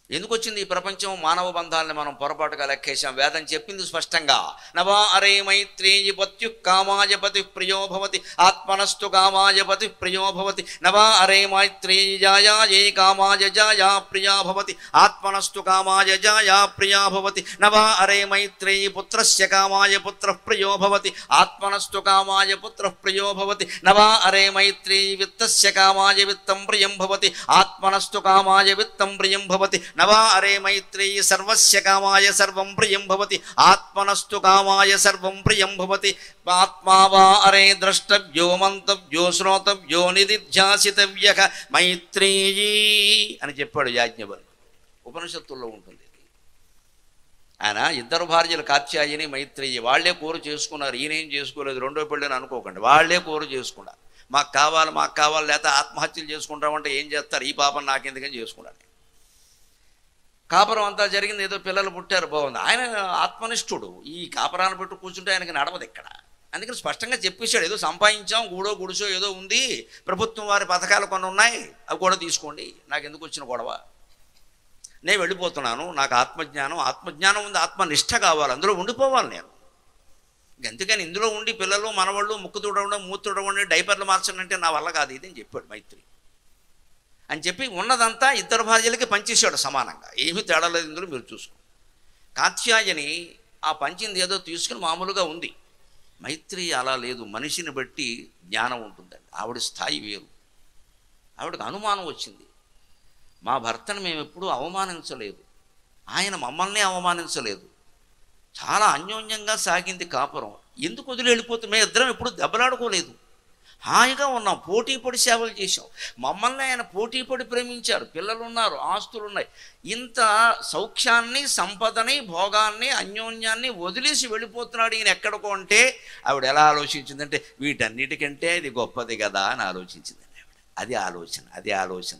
ఎందుకు వచ్చింది ఈ ప్రపంచం? మానవ బంధాలని మనం పొరపాటుగా లెక్కేశాం. వేదం చెప్పింది స్పష్టంగా, నవా అరే మైత్రేయి పత్యు కామాయపతి ప్రియో భవతి ఆత్మనస్తు కామాయపతి ప్రియో భవతి. నవా అరే మైత్రేయి జాయా ఏ కామాయ జాయా ప్రియా భవతి ఆత్మనస్తు కామాయ జాయా ప్రియా భవతి. నవా అరే మైత్రేయి పుత్రస్య కామాయ పుత్ర ప్రియో భవతి ఆత్మనస్తు కామాయ పుత్ర ప్రియో భవతి. నవా అరే మైత్రేయి విత్తస్య కామాయ విత్తం ప్రియం భవతి ఆత్మనస్తు కామాయ విత్తం ప్రియం భవతి. నవా అరే మైత్రేయి సర్వస్య కామాయ సర్వం ప్రియం భవతి ఆత్మనస్తు కామాయ సర్వం ప్రియం భవతి. ఆత్మా వా అరే ద్రష్టవ్యో మంతవ్యో శ్రోతవ్యో నిధిధ్యాసితవ్యః మైత్రేయీ అని చెప్పాడు యాజ్ఞవల్క్యుడు. ఉపనిషత్తుల్లో ఉంటుంది. ఆయన 2 భార్యలు కాత్యాయని మైత్రేయి, వాళ్లే కోరు చేసుకున్నారు. ఈయనేం చేసుకోలేదు, రెండో పెళ్ళని అనుకోకండి, వాళ్లే కోరు చేసుకున్నారు. మాకు కావాలి లేకపోతే ఆత్మహత్యలు చేసుకుంటామంటే ఏం చేస్తారు, ఈ పాపం నాకెందుకని చేసుకున్నాడు. కాపురం అంతా జరిగింది, ఏదో పిల్లలు పుట్టారు, బాగుంది. ఆయన ఆత్మనిష్ఠుడు, ఈ కాపురాన్ని పెట్టు కూర్చుంటే ఆయనకి నడవదు ఇక్కడ. అందుకని స్పష్టంగా చెప్పేశాడు, ఏదో సంపాదించాం, గుడిసో ఏదో ఉంది, ప్రభుత్వం వారి పథకాలు కొన్ని ఉన్నాయి, అవి కూడా తీసుకోండి, నాకు ఎందుకు వచ్చిన గొడవ, నేను వెళ్ళిపోతున్నాను, నాకు ఆత్మజ్ఞానం ఉంది, ఆత్మనిష్ట కావాలి, అందులో ఉండిపోవాలి నేను. అందుకని ఇందులో ఉండి పిల్లలు మనవాళ్ళు ముక్కు తుడవడం, మూతి తుడవండి, డైపర్లు మార్చండి అంటే నా వల్ల కాదు ఇది అని చెప్పాడు మైత్రి. అని చెప్పి ఉన్నదంతా 2 భార్యలకి పంచేశాడు సమానంగా, ఏమీ తేడా లేదు ఇందులో, మీరు చూసుకోండి. కాత్యాయని ఆ పంచింది ఏదో తీసుకుని మామూలుగా ఉంది. మైత్రి అలా లేదు, మనిషిని బట్టి జ్ఞానం ఉంటుందండి. ఆవిడ స్థాయి వేరు. ఆవిడకి అనుమానం వచ్చింది, మా భర్తను మేము ఎప్పుడూ అవమానించలేదు, ఆయన మమ్మల్ని అవమానించలేదు, చాలా అన్యోన్యంగా సాగింది కాపురం, ఎందుకు వదిలి వెళ్ళిపోతే? మేము ఇద్దరం ఎప్పుడు దెబ్బలాడుకోలేదు, హాయిగా ఉన్నాం, పోటీపడి సేవలు చేశాం, మమ్మల్ని ఆయన పోటీపడి ప్రేమించారు, పిల్లలు ఉన్నారు, ఆస్తులు ఉన్నాయి. ఇంత సౌఖ్యాన్ని, సంపదని, భోగాన్ని, అన్యోన్యాన్ని వదిలేసి వెళ్ళిపోతున్నాడు ఈయన ఎక్కడికో అంటే ఆవిడ ఎలా ఆలోచించిందంటే, వీటన్నిటికంటే ఇది గొప్పది కదా అని ఆలోచించిందండి ఆవిడ. అది ఆలోచన.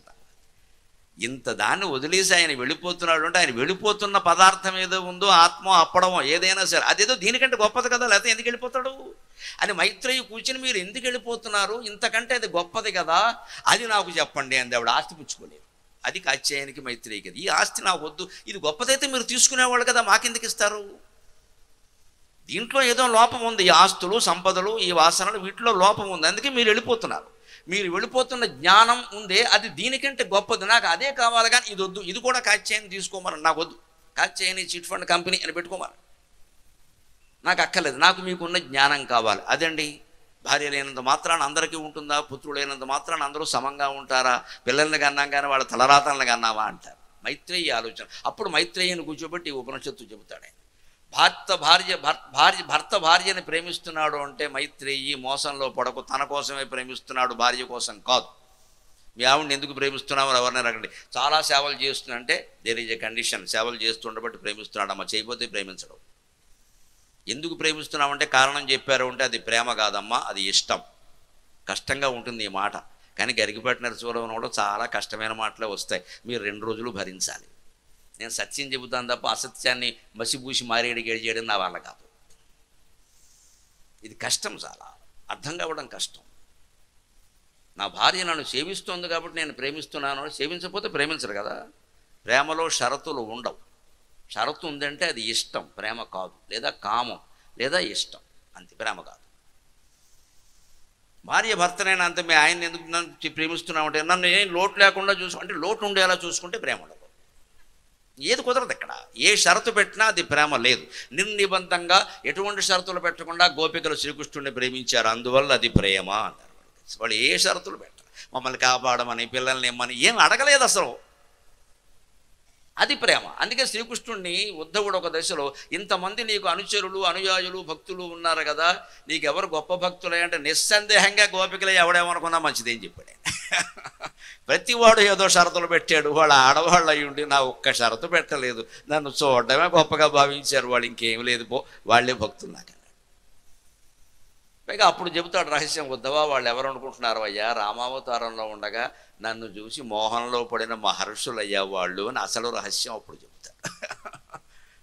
ఇంత దాన్ని వదిలేసి ఆయన వెళ్ళిపోతున్నాడు అంటే, ఆయన వెళ్ళిపోతున్న పదార్థం ఏదో ఉందో, ఆత్మ అప్పడమో ఏదైనా సరే, అదేదో దీనికంటే గొప్పది కదా, లేకపోతే ఎందుకు వెళ్ళిపోతాడు అని మైత్రేయి కూర్చుని, మీరు ఎందుకు వెళ్ళిపోతున్నారు, ఇంతకంటే అది గొప్పది కదా, అది నాకు చెప్పండి అంది ఆవిడ. ఆస్తి పుచ్చుకోలేదు, అది కాత్యాయనికి మైత్రేయికి. ఈ ఆస్తి నాకు వద్దు, ఇది గొప్పదైతే మీరు తీసుకునేవాళ్ళు కదా, మాకెందుకు ఇస్తారు, దీంట్లో ఏదో లోపం ఉంది, ఈ ఆస్తులు, సంపదలు, ఈ వాసనలు, వీటిలో లోపం ఉంది, అందుకే మీరు వెళ్ళిపోతున్నారు. మీరు వెళ్ళిపోతున్న జ్ఞానం ఉందే, అది దీనికంటే గొప్పది, నాకు అదే కావాలి, కానీ ఇది వద్దు, ఇది కూడా కాత్యాయని తీసుకోమని, నాకు వద్దు, కాత్యాయని చిట్ ఫండ్ కంపెనీ అని పెట్టుకోమని, నాకు అక్కర్లేదు, నాకు మీకున్న జ్ఞానం కావాలి. అదండి, భార్య లేనంత మాత్రాన అందరికీ ఉంటుందా, పుత్రుడు లేనంత మాత్రాన అందరూ సమంగా ఉంటారా, పిల్లల్ని కన్నాం కానీ వాళ్ళ తలరాతలను కన్నావా అంటారు. మైత్రేయి ఆలోచన. అప్పుడు మైత్రేయిని కూర్చోబెట్టి ఉపనిషత్తు చెబుతాడు ఆయన, భర్త భార్యని ప్రేమిస్తున్నాడు అంటే మైత్రేయి మోసంలో పడకు, తన కోసమే ప్రేమిస్తున్నాడు, భార్య కోసం కాదు. మీ ఆవిడని ఎందుకు ప్రేమిస్తున్నామో ఎవరిని అడగండి. చాలా సేవలు చేస్తున్నంటే దేర్ ఈజ్ ఎ కండిషన్, సేవలు చేస్తుండబట్టి ప్రేమిస్తున్నాడమ్మా, చేయబోతే ప్రేమించడం. ఎందుకు ప్రేమిస్తున్నామంటే కారణం చెప్పారు అంటే అది ప్రేమ కాదమ్మా, అది ఇష్టం. కష్టంగా ఉంటుంది ఈ మాట, కానీ గరికిపట్టిన నరసింహరావు కూడా చాలా కష్టమైన మాటలే వస్తాయి, మీరు 2 రోజులు భరించాలి. నేను సత్యం చెబుతాను తప్ప అసత్యాన్ని మసిబూసి మారేడికి చేయడం నా వల్ల కాదు. ఇది కష్టం, చాలా అర్థం కావడం కష్టం. నా భార్య నన్ను సేవిస్తోంది కాబట్టి నేను ప్రేమిస్తున్నాను, సేవించకపోతే ప్రేమించరు కదా. ప్రేమలో షరతులు ఉండవు, షరతు ఉందంటే అది ఇష్టం, ప్రేమ కాదు, లేదా కామం, లేదా ఇష్టం, అంతే, ప్రేమ కాదు. భార్య భర్తనైనా అంతే, మీ ఆయన ఎందుకు నన్ను ప్రేమిస్తున్నామంటే నన్ను ఏం లోటు లేకుండా అంటే లోటు ఉండేలా చూసుకుంటే ప్రేమ ఉండదు. ఏది కుదరదు ఇక్కడ. ఏ షరతు పెట్టినా అది ప్రేమ లేదు. నిర్నిబంధంగా ఎటువంటి షరతులు పెట్టకుండా గోపికలు శ్రీకృష్ణుడిని ప్రేమించారు, అందువల్ల అది ప్రేమ అన్నారు. వాళ్ళు ఏ షరతులు పెట్టారు, మమ్మల్ని కాపాడమని పిల్లల్ని ఇమ్మని ఏం అడగలేదు అసలు, అది ప్రేమ. అందుకే శ్రీకృష్ణుడిని ఉద్ధవుడు ఒక దశలో, ఇంతమంది నీకు అనుచరులు అనుయాయులు భక్తులు ఉన్నారు కదా, నీకెవరు గొప్ప భక్తులే అంటే నిస్సందేహంగా గోపికలే, ఎవడేమనుకున్నా మంచిదేం చెప్పాడు. ప్రతివాడు ఏదో షరతులు పెట్టాడు. వాళ్ళ ఆడవాళ్ళు అయి ఉండి నా ఒక్క షరతు పెట్టలేదు, నన్ను చూడడమే గొప్పగా భావించారు, వాళ్ళు ఇంకేం లేదు పో, వాళ్ళే భక్తులు నాకన్నాడు. పైగా అప్పుడు చెబుతాడు రహస్యం, ఉద్ధవా వాళ్ళు ఎవరు అనుకుంటున్నారు అయ్యా, రామావతారంలో ఉండగా నన్ను చూసి మోహంలో పడిన మహర్షులయ్యా వాళ్ళు అని అసలు రహస్యం అప్పుడు చెబుతాడు.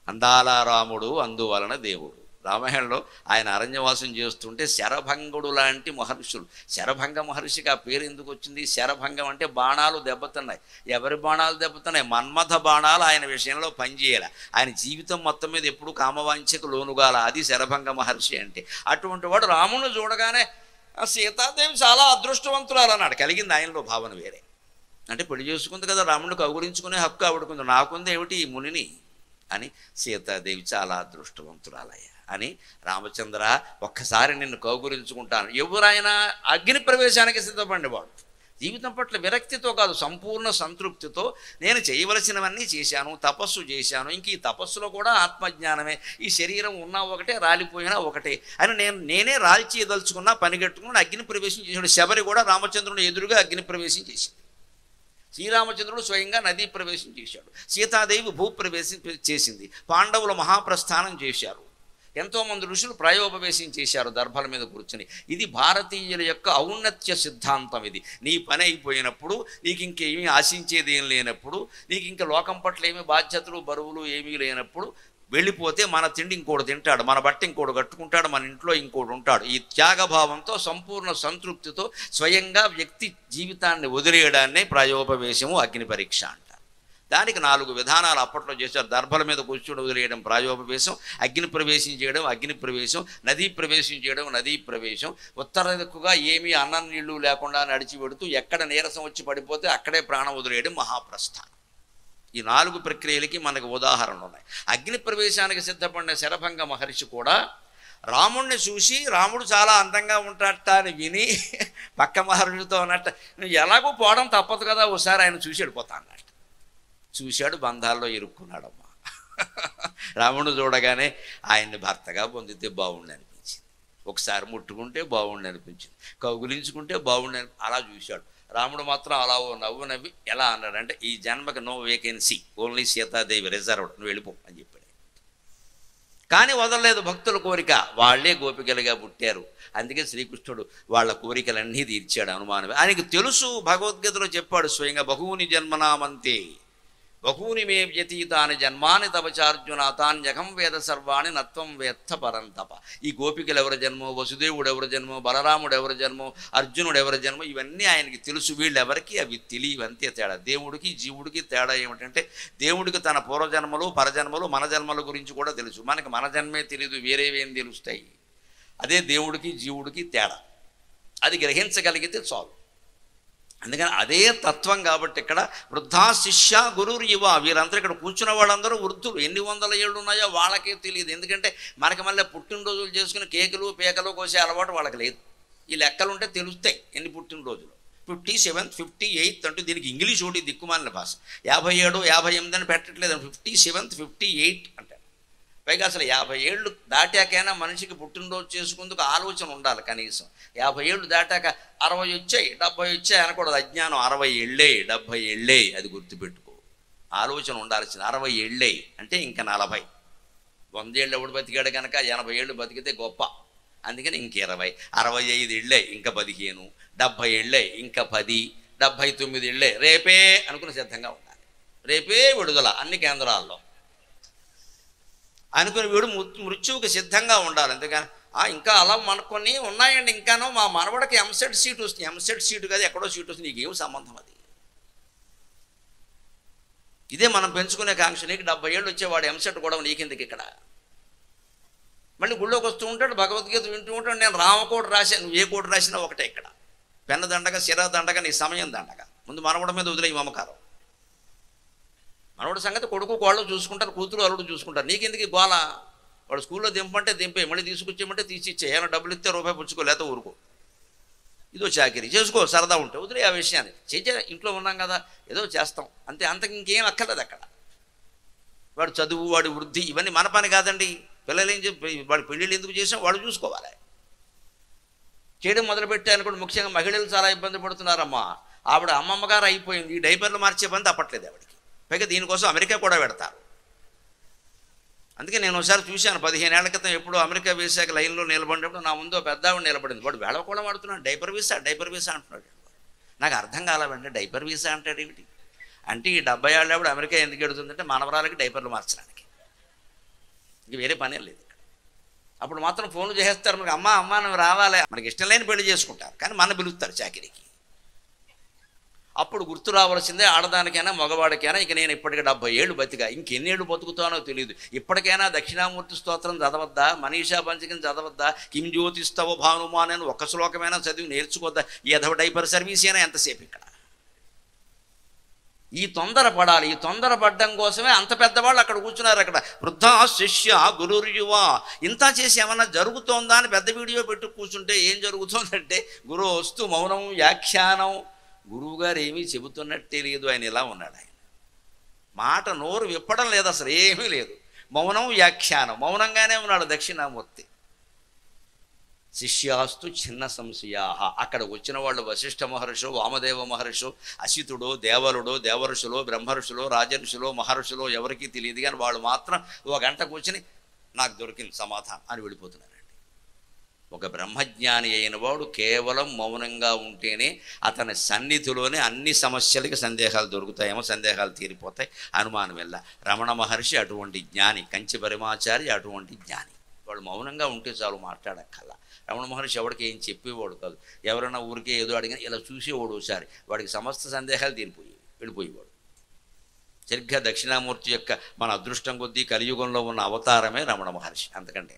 అందాల రాముడు అందువలన దేవుడు. రామాయణంలో ఆయన అరణ్యవాసం చేస్తుంటే శరభంగుడు లాంటి మహర్షులు, శరభంగ మహర్షికి ఆ పేరు ఎందుకు వచ్చింది? శరభంగం అంటే బాణాలు దెబ్బతున్నాయి. ఎవరి బాణాలు దెబ్బతున్నాయి? మన్మథ బాణాలు ఆయన విషయంలో పనిచేయాలి. ఆయన జీవితం మొత్తం మీద ఎప్పుడు కామవాంఛకు లోనుగాల, అది శరభంగ మహర్షి అంటే. అటువంటి వాడు రాముడిని చూడగానే సీతాదేవి చాలా అదృష్టవంతురాలు అన్నాడు. కలిగింది ఆయనలో భావన వేరే. అంటే పెళ్లి చేసుకుంది కదా, రాముడిని కౌగులించుకునే హక్కు ఆవిడకుంది, నాకుంది ఏమిటి ఈ మునిని అని. సీతాదేవి చాలా అదృష్టవంతురాలయ్యా అని, రామచంద్ర ఒక్కసారి నిన్ను కౌగులించుకుంటాను. ఎవరైనా అగ్ని ప్రవేశానికి సిద్ధపడినవాడు, జీవితం పట్ల విరక్తితో కాదు, సంపూర్ణ సంతృప్తితో నేను చేయవలసినవన్నీ చేశాను, తపస్సు చేశాను, ఇంక ఈ తపస్సులో కూడా ఆత్మజ్ఞానమే, ఈ శరీరం ఉన్నా ఒకటే రాలిపోయినా ఒకటే అని నేనే రాల్చేయదలుచుకున్నా పనిగట్టుకుని అగ్ని ప్రవేశం చేశాడు. శబరి కూడా రామచంద్రుని ఎదురుగా అగ్ని ప్రవేశం చేసింది. శ్రీరామచంద్రుడు స్వయంగా నదీ ప్రవేశం చేశాడు. సీతాదేవి భూప్రవేశం చేసింది. పాండవులు మహాప్రస్థానం చేశారు. ఎంతోమంది ఋషులు ప్రాయోపవేశం చేశారు దర్భల మీద కూర్చొని. ఇది భారతీయుల యొక్క ఔన్నత్య సిద్ధాంతం. ఇది నీ పని అయిపోయినప్పుడు, నీకు ఇంకేమీ ఆశించేది ఏం లేనప్పుడు, నీకు ఇంకా లోకం పట్ల ఏమీ బాధ్యతలు బరువులు ఏమీ లేనప్పుడు వెళ్ళిపోతే మన తిండి ఇంకోటి తింటాడు, మన బట్ట ఇంకోటి కట్టుకుంటాడు, మన ఇంట్లో ఇంకోటి ఉంటాడు. ఈ త్యాగభావంతో సంపూర్ణ సంతృప్తితో స్వయంగా వ్యక్తి జీవితాన్ని వదిలేయడాన్నే ప్రాయోపవేశము అగ్ని పరీక్ష అంటారు. దానికి 4 విధానాలు అప్పట్లో చేశారు. దర్భల మీద కూర్చొని వదిలేయడం ప్రాయోపవేశం, అగ్ని ప్రవేశం చేయడం అగ్ని ప్రవేశం, నదీ ప్రవేశం చేయడం నదీ ప్రవేశం, ఉత్తర దిక్కుగా ఏమీ అన్నం నీళ్లు లేకుండా నడిచి పెడుతూ ఎక్కడ నీరసం వచ్చి పడిపోతే అక్కడే ప్రాణం వదిలేయడం మహాప్రస్థానం. ఈ 4 ప్రక్రియలకి మనకు ఉదాహరణలు ఉన్నాయి. అగ్ని ప్రవేశానికి సిద్ధపడిన శరభంగ మహర్షి కూడా రాముణ్ణి చూసి, రాముడు చాలా అందంగా ఉంటాడట అని విని పక్క మహర్షితో అన్నట్టు, నువ్వు ఎలాగో పోవడం తప్పదు కదా, ఒకసారి ఆయన చూసి వెళ్ళిపోతా అన్నట్టు. చూశాడు, బంధాల్లో ఇరుక్కున్నాడమ్మా. రాముడు చూడగానే ఆయన్ని భర్తగా పొందితే బాగుండి అనిపించింది, ఒకసారి ముట్టుకుంటే బాగుండి అనిపించింది, కౌగులించుకుంటే బాగుండి అలా చూశాడు. రాముడు మాత్రం అలా ఓ నవ్వు నవ్వి ఎలా అన్నాడంటే, ఈ జన్మకి no vacancy, only Sitadevi reserved, నువ్వు వెళ్ళిపో అని చెప్పాడు. కానీ వదలలేదు భక్తుల కోరిక, వాళ్లే గోపికలుగా పుట్టారు. అందుకే శ్రీకృష్ణుడు వాళ్ళ కోరికలన్నీ తీర్చాడు. అనుమానమే ఆయనకు తెలుసు. భగవద్గీతలో చెప్పాడు స్వయంగా, బహూని జన్మనామంతే బహూని మే వ్యతీతాని జన్మాని తపచార్జున తాన్యకం వేద సర్వాణి నత్వం వేత్త పరంతప. ఈ గోపికలు ఎవరి జన్మో, వసుదేవుడు ఎవరి జన్మో, బలరాముడు ఎవరి జన్మో, అర్జునుడు ఎవరి జన్మో, ఇవన్నీ ఆయనకి తెలుసు. వీళ్ళెవరికి అవి తెలియవు, అంతే తేడా. దేవుడికి జీవుడికి తేడా ఏమిటంటే, దేవుడికి తన పూర్వజన్మలు పరజన్మలు మన జన్మల గురించి కూడా తెలుసు, మనకి మన జన్మే తెలియదు, వేరేవేం తెలుస్తాయి. అదే దేవుడికి జీవుడికి తేడా. అది గ్రహించగలిగితే చాలు. అందుకని అదే తత్వం కాబట్టి ఇక్కడ వృద్ధా శిష్య గురువు యువ, వీరందరూ ఇక్కడ కూర్చున్న వాళ్ళందరూ వృద్ధులు. ఎన్ని వందల ఏళ్ళు ఉన్నాయో వాళ్ళకే తెలియదు. ఎందుకంటే మనకి మళ్ళీ పుట్టినరోజులు చేసుకుని కేకులు పేకలు కోసే అలవాటు వాళ్ళకి లేదు. ఈ లెక్కలు ఉంటే తెలుస్తాయి ఎన్ని పుట్టినరోజులు. 57th 58th అంటూ దీనికి ఇంగ్లీష్ ఒకటి దిక్కుమాలిన భాష. 57 58 అని పెట్టట్లేదు, 57th 58 అంటే. పైగా అసలు 50 ఏళ్ళు దాటాకైనా మనిషికి పుట్టినరోజు చేసుకుందుకు ఆలోచన ఉండాలి. కనీసం 50 ఏళ్ళు దాటాక 60 వచ్చాయి 70 వచ్చాయి అనకూడదు, అజ్ఞానం. 60 ఏళ్ళే 70 ఏళ్ళే, అది గుర్తుపెట్టుకో. ఆలోచన ఉండాల్సింది. 60 ఏళ్ళే అంటే ఇంకా 40. 100 ఏళ్ళు ఎవడు బతికాడు కనుక 80 ఏళ్ళు బతికితే గొప్ప. అందుకని ఇంక 20. 65 ఏళ్ళే ఇంకా 15. 70 ఏళ్ళే ఇంకా 10. 79 ఏళ్ళే రేపే అనుకుని సిద్ధంగా ఉండాలి. రేపే విడుదల అన్ని కేంద్రాల్లో అనుకుని వీడు మృత్యువుకి సిద్ధంగా ఉండాలి. అంతేగాని ఇంకా అలా మనకొని ఉన్నాయండి, ఇంకానో మా మనవడికి ఎంసెట్ సీట్ వస్తుంది, ఎంసెట్ సీటు కదా ఎక్కడో సీట్ వస్తుంది, నీకేం సంబంధం అది? ఇదే మనం పెంచుకునే కాంక్ష. నీకు 70 ఏళ్ళు వచ్చేవాడు ఎంసెట్ కూడా నీకెందుకు ఇక్కడ? మళ్ళీ గుళ్ళోకి వస్తూ ఉంటాడు, భగవద్గీత వింటూ ఉంటాడు. నేను రామకోట రాశాను, నువ్వు ఏ కోట రాసినా ఒకటే ఇక్కడ. పెన్న దండగా శిర దండగా నీ సమయం దండగా. ముందు మనవడి మీద వదిలే మమకారం. మనవాడి సంగతి కొడుకు కోళ్ళు చూసుకుంటారు, కూతురు అల్లుడు చూసుకుంటారు. నీకెందుకు ఈ గోల? వాడు స్కూల్లో దింపంటే దింపే, మళ్ళీ తీసుకొచ్చేయమంటే తీసిచ్చే, ఏమైనా డబ్బులు ఇస్తే రూపాయి పుచ్చుకో, లేకపోతే ఊరుకో. ఇదో చాకిరీ చేసుకో, సరదా ఉంటే వదిలే ఆ విషయాన్ని. చేసే ఇంట్లో ఉన్నాం కదా, ఏదో చేస్తాం అంతే, అంతకు ఇంకేం అక్కర్లేదు అక్కడ. వాడు చదువు, వాడి వృద్ధి ఇవన్నీ మన పని కాదండి. పిల్లలు ఏం చెప్పి వాడు పెళ్ళిళ్ళు ఎందుకు చేసాం, వాడు చూసుకోవాలి. చేయడం మొదలుపెట్టాను కూడా ముఖ్యంగా మహిళలు చాలా ఇబ్బంది పడుతున్నారమ్మా. ఆవిడ అమ్మమ్మ గారు అయిపోయింది, ఈ డైపర్లు మార్చే పని తప్పట్లేదు ఆవిడకి. పైగా దీనికోసం అమెరికా కూడా పెడతారు. అందుకే నేను ఒకసారి చూశాను 15 ఏళ్ల క్రితం, ఎప్పుడు అమెరికా వీసాకి లైన్లో నిలబడినప్పుడు నా ముందు పెద్ద ఆవిడ నిలబడింది. వాడు వేళ కూడా వాడుతున్నాడు, డైపర్ వీసా అంటున్నాడు. నాకు అర్థం కాలేవండి, డైపర్ వీసా అంటాడు ఏమిటి అంటే, ఈ 70 ఏళ్ళ ఆవిడ అమెరికా ఎందుకు ఎడుతుందంటే మనవరాలకి డైపర్లు మార్చడానికి, ఇంక వేరే పనే లేదు. అప్పుడు మాత్రం ఫోన్లు చేసేస్తారు మనకి, అమ్మ నువ్వు రావాలి. మనకి ఇష్టం లేని పెళ్లి చేసుకుంటారు, కానీ మన పిలుస్తారు చాకిరీకి. అప్పుడు గుర్తు రావాల్సిందే, ఆడదానికైనా మగవాడికైనా. ఇక నేను ఇప్పటికి 70 ఏళ్ళు బతిగా, ఇంకెన్నేళ్ళు బతుకుతానో తెలియదు. ఇప్పటికైనా దక్షిణామూర్తి స్తోత్రం చదవద్దా, మనీషా పంచకం చదవద్దా, కిం జ్యోతిస్తవ భానుమాన్ అని ఒక్క శ్లోకమైనా చదివి నేర్చుకోద్దా? ఈ ఎదవ డైపర్ సర్వీస్ అయినా ఎంతసేపు ఇక్కడ? ఈ తొందర పడాలి, ఈ తొందర పడ్డం కోసమే అంత పెద్దవాళ్ళు అక్కడ కూర్చున్నారు. అక్కడ వృద్ధ శిష్య గురుర్యువ ఇంత చేసి ఏమన్నా జరుగుతోందా అని పెద్ద వీడియో పెట్టు కూర్చుంటే ఏం జరుగుతోందంటే, గురువు వస్తూ మౌనం వ్యాఖ్యానం. గురువుగారు ఏమీ చెబుతున్నట్టే లేదు, ఆయన ఇలా ఉన్నాడు. ఆయన మాట నోరు విప్పడం లేదు, అసలు ఏమీ లేదు. మౌనం వ్యాఖ్యానం, మౌనంగానే ఉన్నాడు దక్షిణామూర్తి. శిష్యాస్తు చిన్న సంశయా. అక్కడ వచ్చిన వాళ్ళు వశిష్ఠ మహర్షు, వామదేవ మహర్షు, అసితుడు, దేవలుడు, దేవఋషులు, బ్రహ్మఋషులు, రాజఋషులు, మహర్షులు ఎవరికీ తెలియదు. కానీ వాళ్ళు మాత్రం 1 గంట కూర్చుని నాకు దొరికింది సమాధానం అని వెళ్ళిపోతున్నారండి. ఒక బ్రహ్మజ్ఞాని అయిన వాడు కేవలం మౌనంగా ఉంటేనే అతని సన్నిధిలోనే అన్ని సమస్యలకి సందేహాలు దొరుకుతాయేమో, సందేహాలు తీరిపోతాయి, అనుమానం వెళ్ళ. రమణ మహర్షి అటువంటి జ్ఞాని, కంచి పరిమాచారి అటువంటి జ్ఞాని. వాడు మౌనంగా ఉంటే చాలు, మాట్లాడక్కల్లా. రమణ మహర్షి ఎవరికి ఏం చెప్పేవాడు కాదు, ఎవరైనా ఊరికే ఏదో అడిగినా ఇలా చూసేవాడు ఒకసారి, వాడికి సమస్త సందేహాలు వెళ్ళిపోయేవాడు. సరిగ్గా దక్షిణామూర్తి యొక్క మన అదృష్టం కొద్దీ కలియుగంలో ఉన్న అవతారమే రమణ మహర్షి, అంతకంటే